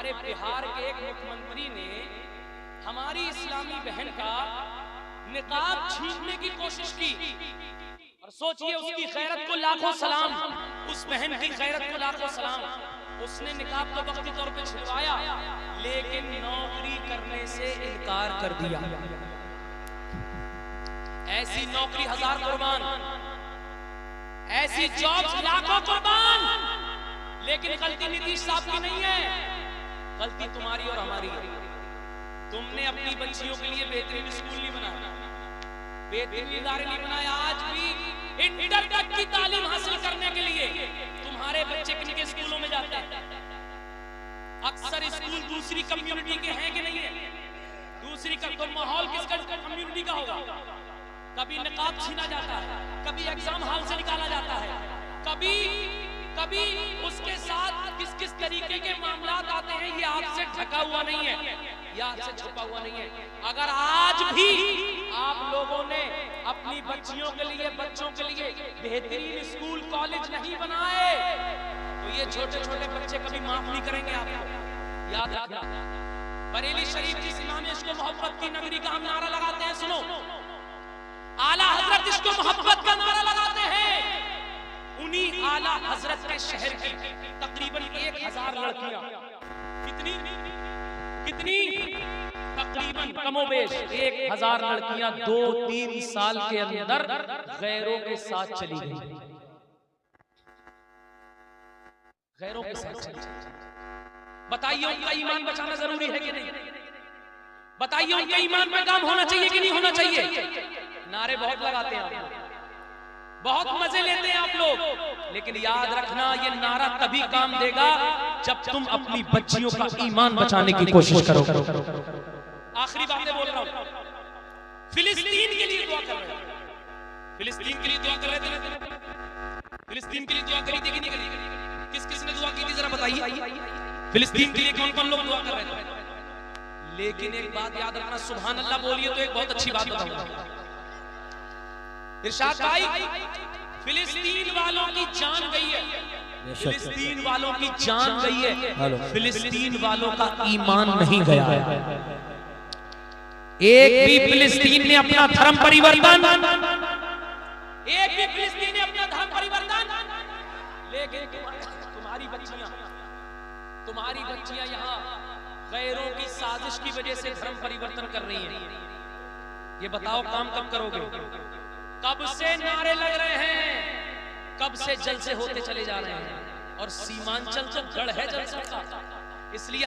हमारे बिहार के एक मुख्यमंत्री ने हमारी इस्लामी बहन का निकाब छीनने की कोशिश की, और सोचिए उसकी गैरत को लाखों सलाम, उस बहन की गैरत को लाखों सलाम। उसने निकाब तो वक्ती तौर पे छिलवाया, लेकिन नौकरी करने से इनकार कर दिया। ऐसी नौकरी हजार कुर्बान, ऐसी जॉब्स लाखों कुर्बान, लेकिन गलती नीतीश साहब की नहीं है, गलती तुम्हारी और हमारी है। तुमने अपनी बच्चियों के लिए बेहतरीन स्कूल नहीं बनाया, बेहतरीन इदारे नहीं बनाया। आज भी इंटर तक की तालीम हासिल करने के लिए तुम्हारे बच्चे किनके स्कूलों में जाते हैं? अक्सर स्कूल दूसरी कम्युनिटी के हैं कि नहीं है? दूसरी तो माहौल किसका कम्युनिटी का होगा? कभी निकाब छीना जाता है, कभी एग्जाम हॉल से निकाला जाता है, कभी उसके साथ किस किस तरीके के मामलात आते हैं, ये आपसे ढका हुआ नहीं है, ये आपसे छुपा हुआ नहीं है। अगर आज भी आप लोगों ने अपनी बच्चियों के लिए, बच्चों के लिए बेहतरीन स्कूल कॉलेज नहीं बनाए, तो ये छोटे छोटे बच्चे कभी माफ नहीं करेंगे आपको, याद रखना। बरेली शरीफ जिस इमाम इसको मोहब्बत की नगरी का हम नारा लगाते हैं, सुनो, आला हजरत इसको मोहब्बत का नारा लगाते हैं, उन्हीं आला हजरत के शहर की तकरीबन 1000 लड़कियां, कितनी तकरीबन कमोबेश 1000 लड़कियां 2-3 साल के अंदर गैरों के साथ चली गई, गैरों के साथ चली गई। बताइए उनका ईमान बचाना जरूरी है कि नहीं? बताइए उनके ईमान पर काम होना चाहिए कि नहीं होना चाहिए? नारे बहुत लगाते हैं आप लोग, बहुत मजे लेते हैं आप लोग, लेकिन याद रखना ये नारा तभी काम देगा जब तुम अपनी बच्चियों का ईमान बचाने की कोशिश करो। आखिरी बातें बोल रहा हूं, फिलिस्तीन के लिए दुआ कर रहे हैं, फिलिस्तीन के लिए दुआ कर रहे थे, फिलिस्तीन के लिए दुआ करी थी कि नहीं करी? किस किस ने दुआ की थी जरा बताइए? फिलिस्तीन के लिए कौन कौन लोग दुआ कर रहे थे? लेकिन एक बात याद रखना, सुभान अल्लाह बोलिए तो एक बहुत अच्छी बात बताऊंगा। इरशाद भाई, फिलिस्तीन वालों की जान गई है, फिलिस्तीन वालों की जान गई है, फिलिस्तीन वालों का ईमान नहीं गया है। एक भी फिलिस्तीन ने अपना धर्म परिवर्तन, एक भी फिलिस्तीन ने अपना धर्म परिवर्तन, लेकिन तुम्हारी बच्चियां यहाँ गैरों की साजिश की वजह से धर्म परिवर्तन कर रही हैं। ये बताओ काम कब करोगे? कब से नारे लग रहे हैं, कब से जलसे होते चले जा रहे हैं, और सीमांचल तो गढ़ है जलसों का, इसलिए